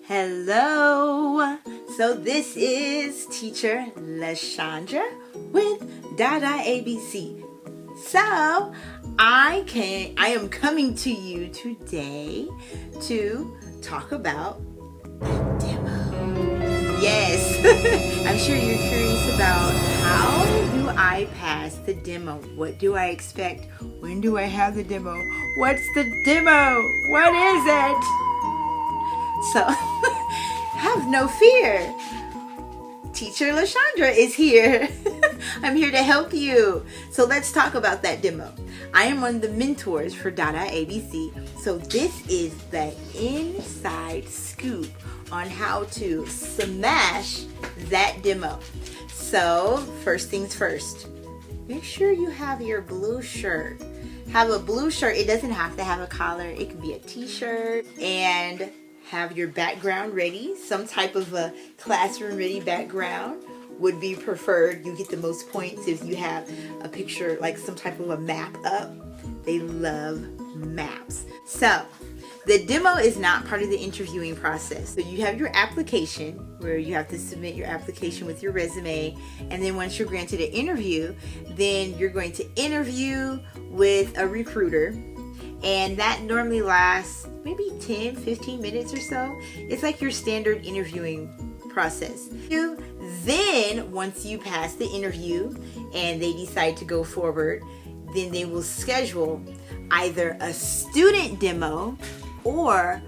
Hello. So this is teacher LaShundra with DaDaABC. So I am coming to you today to talk about a demo. Yes. I'm sure you're curious about how do I pass the demo? What do I expect? When do I have the demo? What's the demo? What is it? So, have no fear. Teacher LaShundra is here. I'm here to help you. So let's talk about that demo. I am one of the mentors for DaDaABC. So this is the inside scoop on how to smash that demo. So first things first, make sure you have your blue shirt. Have a blue shirt. It doesn't have to have a collar. It could be a t-shirt. And have your background ready. Some type of a classroom ready background would be preferred. You get the most points if you have a picture, like some type of a map up. They love maps. So the demo is not part of the interviewing process. So you have your application where you have to submit your application with your resume. And then once you're granted an interview, then you're going to interview with a recruiter. And that normally lasts maybe 10-15 minutes or so. It's like your standard interviewing process. Then once you pass the interview and they decide to go forward, then they will schedule either a student demo or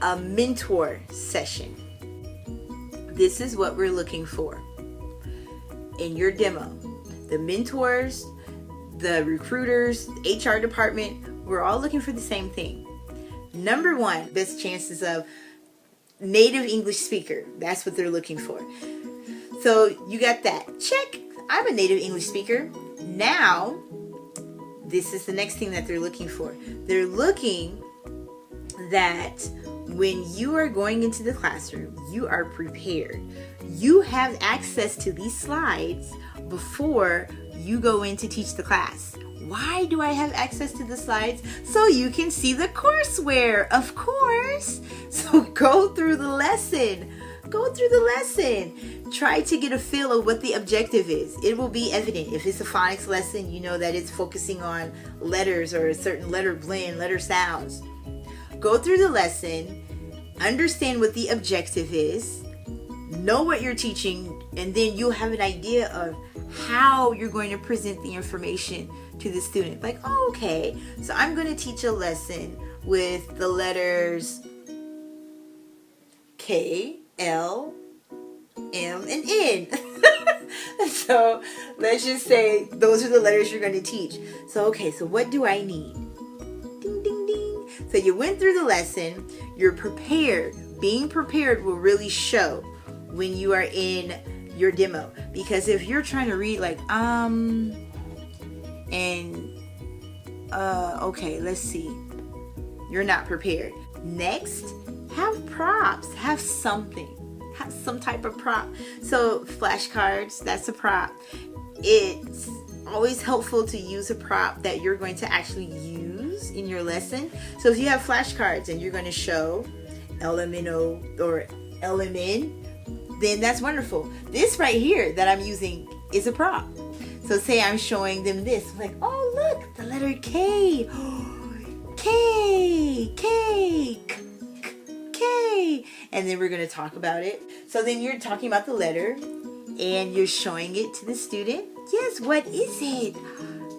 a mentor session. This is what we're looking for in your demo. The mentors, the recruiters, HR department, we're all looking for the same thing. Number one, best chances of native English speaker. That's what they're looking for. So you got that. Check. I'm a native English speaker. Now, this is the next thing that they're looking for. They're looking that when you are going into the classroom, you are prepared. You have access to these slides before you go in to teach the class. Why do I have access to the slides? So you can see the courseware, of course. So go through the lesson. Go through the lesson. Try to get a feel of what the objective is. It will be evident. If it's a phonics lesson, you know that it's focusing on letters or a certain letter blend, letter sounds. Go through the lesson, understand what the objective is, know what you're teaching, and then you'll have an idea of how you're going to present the information to the student. Like, oh, okay, so I'm going to teach a lesson with the letters K, L, M, and N. So let's just say those are the letters you're going to teach. So, okay, so what do I need? Ding, ding, ding. So you went through the lesson. You're prepared. Being prepared will really show when you are in your demo. Because if you're trying to read like, okay, let's see. You're not prepared. Next, have props. Have something. Have some type of prop. So flashcards, that's a prop. It's always helpful to use a prop that you're going to actually use in your lesson. So if you have flashcards and you're going to show LMNO or LMN, then that's wonderful. This right here that I'm using is a prop. So say I'm showing them this, like, oh look, the letter K, K, K, K, and then we're going to talk about it. So then you're talking about the letter and you're showing it to the student. Yes, what is it?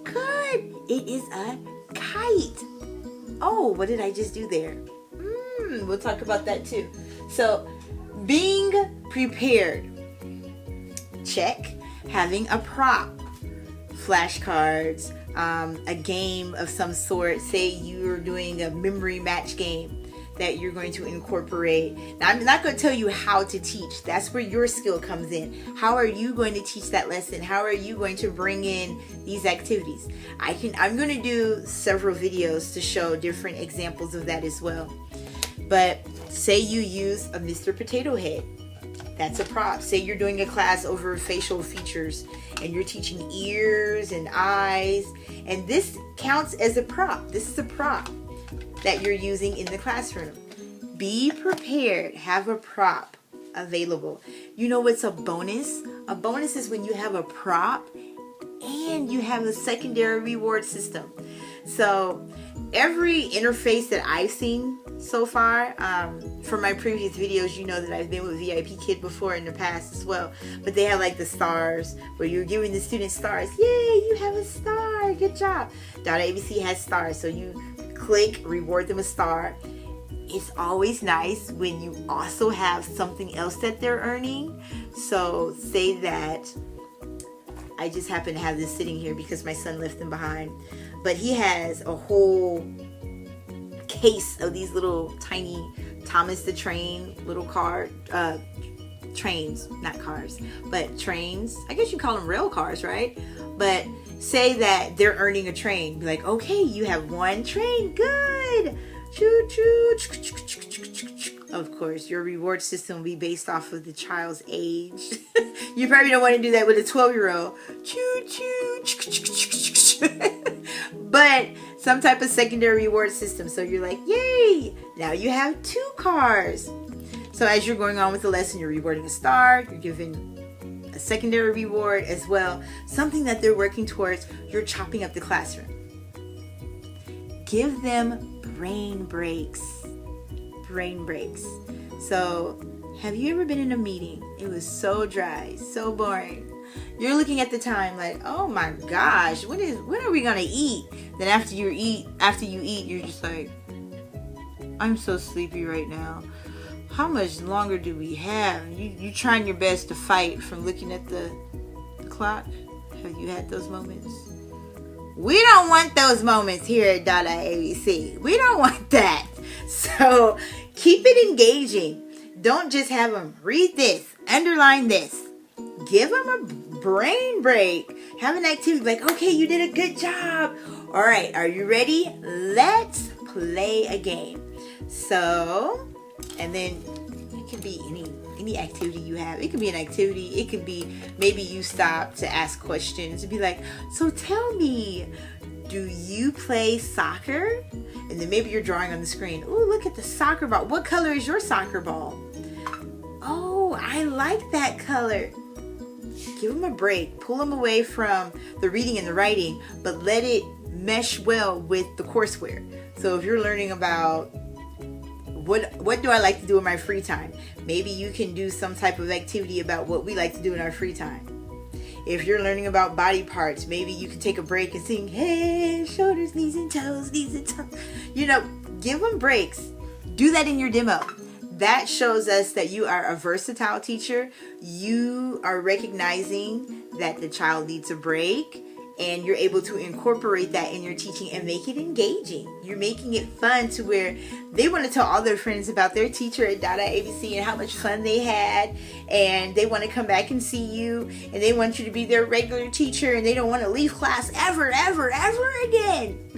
Good, it is a kite. Oh, what did I just do there? We'll talk about that too. So being prepared, check. Having a prop, flashcards, a game of some sort. Say you're doing a memory match game that you're going to incorporate. Now, I'm not going to tell you how to teach. That's where your skill comes in. How are you going to teach that lesson? How are you going to bring in these activities? I'm going to do several videos to show different examples of that as well. But say you use a Mr. Potato Head. That's a prop. Say you're doing a class over facial features and you're teaching ears and eyes, and this counts as a prop. This is a prop that you're using in the classroom. Be prepared. Have a prop available. You know what's a bonus? A bonus is when you have a prop and you have a secondary reward system. So every interface that I've seen so far, from my previous videos, you know that I've been with VIP Kid before in the past as well. But they have like the stars where you're giving the students stars. Yay, you have a star. Good job. DaDaABC has stars. So you click, reward them a star. It's always nice when you also have something else that they're earning. So say that I just happen to have this sitting here because my son left them behind. But he has a whole case of these little tiny Thomas the Train little trains, not cars, but trains. I guess you call them rail cars, right? But say that they're earning a train. Be like, okay, you have one train. Good. Choo choo. Of course, your reward system will be based off of the child's age. You probably don't want to do that with a 12-year-old. Choo choo. But some type of secondary reward system. So you're like, yay! Now you have 2 cars. So as you're going on with the lesson, you're rewarding a star. You're giving a secondary reward as well. Something that they're working towards. You're chopping up the classroom. Give them brain breaks. Brain breaks. So, have you ever been in a meeting? It was so dry, so boring. You're looking at the time like, oh my gosh, when are we gonna eat? Then after you eat, you're just like, I'm so sleepy right now. How much longer do we have? You trying your best to fight from looking at the clock. Have you had those moments? We don't want those moments here at DaDaABC. We don't want that. So keep it engaging. Don't just have them read this, underline this. Give them a brain break. Have an activity like, okay, you did a good job. All right, are you ready? Let's play a game. So, and then it can be any activity you have. It could be an activity. It could be maybe you stop to ask questions and be like, so tell me, do you play soccer? And then maybe you're drawing on the screen. Oh, look at the soccer ball. What color is your soccer ball? Oh, I like that color. Give them a break. Pull them away from the reading and the writing, but let it mesh well with the courseware. So if you're learning about what do I like to do in my free time, maybe you can do some type of activity about what we like to do in our free time. If you're learning about body parts, maybe you can take a break and sing head, shoulders, knees and toes, knees and toes. You know, give them breaks. Do that in your demo. That shows us that you are a versatile teacher. You are recognizing that the child needs a break, and you're able to incorporate that in your teaching and make it engaging. You're making it fun to where they want to tell all their friends about their teacher at DaDaABC and how much fun they had, and they want to come back and see you, and they want you to be their regular teacher, and they don't want to leave class ever again.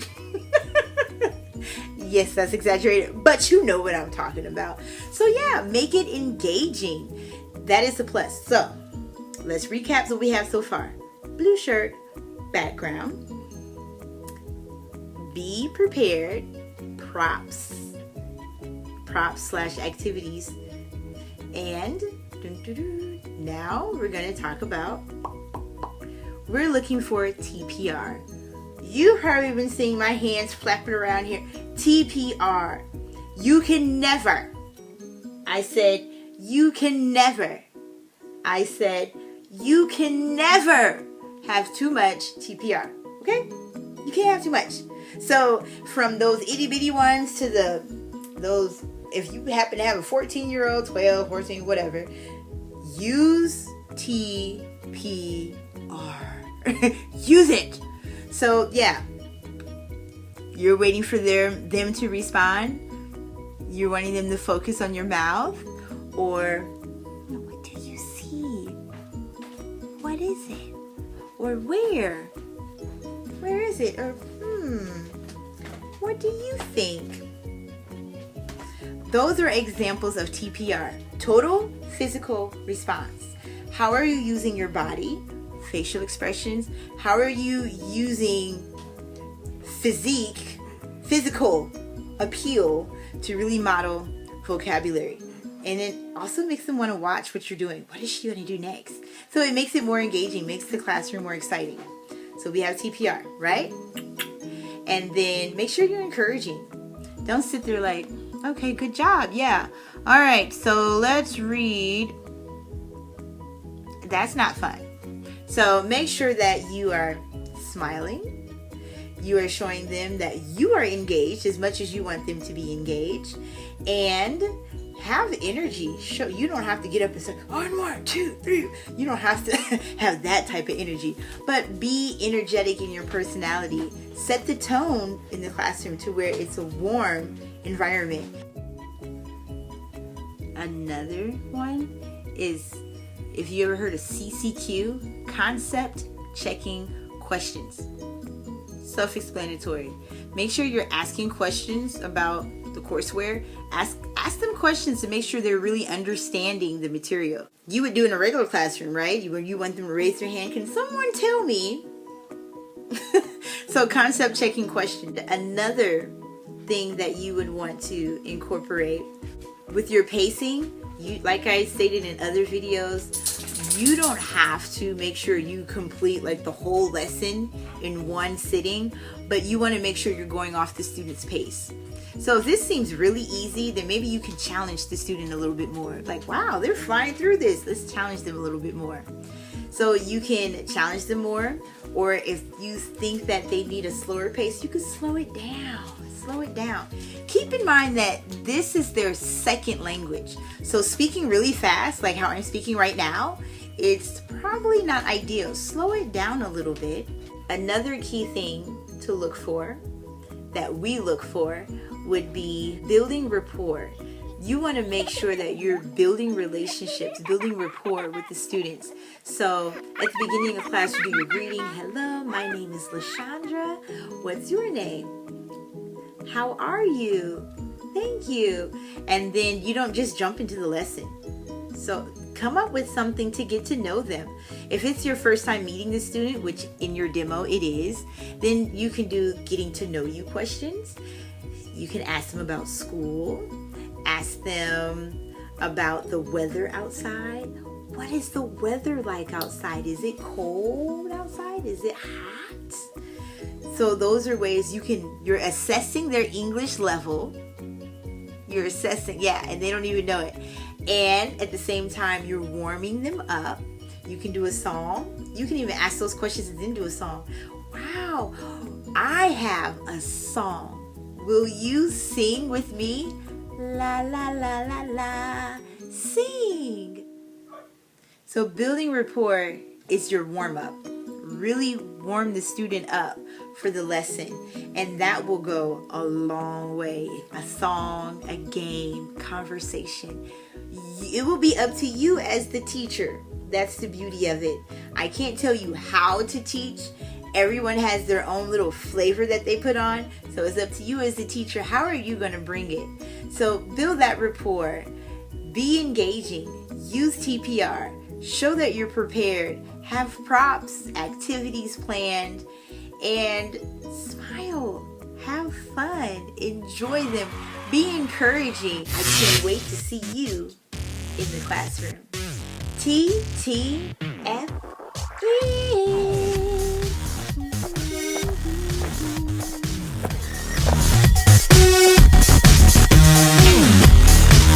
Yes, that's exaggerated, but you know what I'm talking about. So yeah, make it engaging. That is a plus. So let's recap what we have so far. Blue shirt, background, be prepared, props / activities, and now we're going to talk about, we're looking for TPR. You've probably been seeing my hands flapping around here. TPR. You can never. I said, you can never. I said, you can never have too much TPR. Okay? You can't have too much. So from those itty bitty ones to those, if you happen to have a 14-year-old, 12, 14, whatever, use TPR. Use it. So yeah, you're waiting for them to respond. You're wanting them to focus on your mouth, or what do you see? What is it? Or where? Where is it? Or what do you think? Those are examples of TPR, total physical response. How are you using your body? Facial expressions. How are you using physical appeal to really model vocabulary. And it also makes them want to watch what you're doing. What is she going to do next? So it makes it more engaging, makes the classroom more exciting. So we have TPR, right? And then make sure you're encouraging. Don't sit there like, okay, good job. Yeah. All right, so let's read. That's not fun. So make sure that you are smiling. You are showing them that you are engaged as much as you want them to be engaged. And have energy. Show you don't have to get up and say 1 more 2 3. You don't have to have that type of energy, but be energetic in your personality. Set the tone in the classroom to where it's a warm environment. Another one is, if you ever heard of CCQ, concept checking questions. Self-explanatory. Make sure you're asking questions about the courseware. Ask them questions to make sure they're really understanding the material. You would do in a regular classroom, right? You want them to raise their hand. Can someone tell me? So concept checking question. Another thing that you would want to incorporate with your pacing, like I stated in other videos, you don't have to make sure you complete like the whole lesson in one sitting, but you want to make sure you're going off the student's pace. So if this seems really easy, then maybe you can challenge the student a little bit more. Like, wow, they're flying through this. Let's challenge them a little bit more. So you can challenge them more, or if you think that they need a slower pace, you can slow it down. Slow it down. Keep in mind that this is their second language. So speaking really fast, like how I'm speaking right now, it's probably not ideal. Slow it down a little bit. Another key thing to look for, that we look for, would be building rapport. You want to make sure that you're building relationships, building rapport with the students. So at the beginning of class, you do your greeting. Hello, my name is LaShundra. What's your name? How are you? Thank you. And then you don't just jump into the lesson. So come up with something to get to know them. If it's your first time meeting the student, which in your demo it is, then you can do getting to know you questions. You can ask them about school. Ask them about the weather outside. What is the weather like outside? Is it cold outside? Is it hot? So those are ways you're assessing their English level. You're assessing, and they don't even know it. And at the same time, you're warming them up. You can do a song. You can even ask those questions and then do a song. Wow, I have a song. Will you sing with me? La, la, la, la, la. Sing. So building rapport is your warm-up. Really warm the student up for the lesson, and that will go a long way. A song, a game, conversation. It will be up to you as the teacher. That's the beauty of it. I can't tell you how to teach. Everyone has their own little flavor that they put on. So it's up to you as the teacher. How are you going to bring it? So build that rapport. Be engaging. Use TPR. Show that you're prepared. Have props, activities planned, and smile. Have fun. Enjoy them. Be encouraging. I can't wait to see you in the classroom. TTF.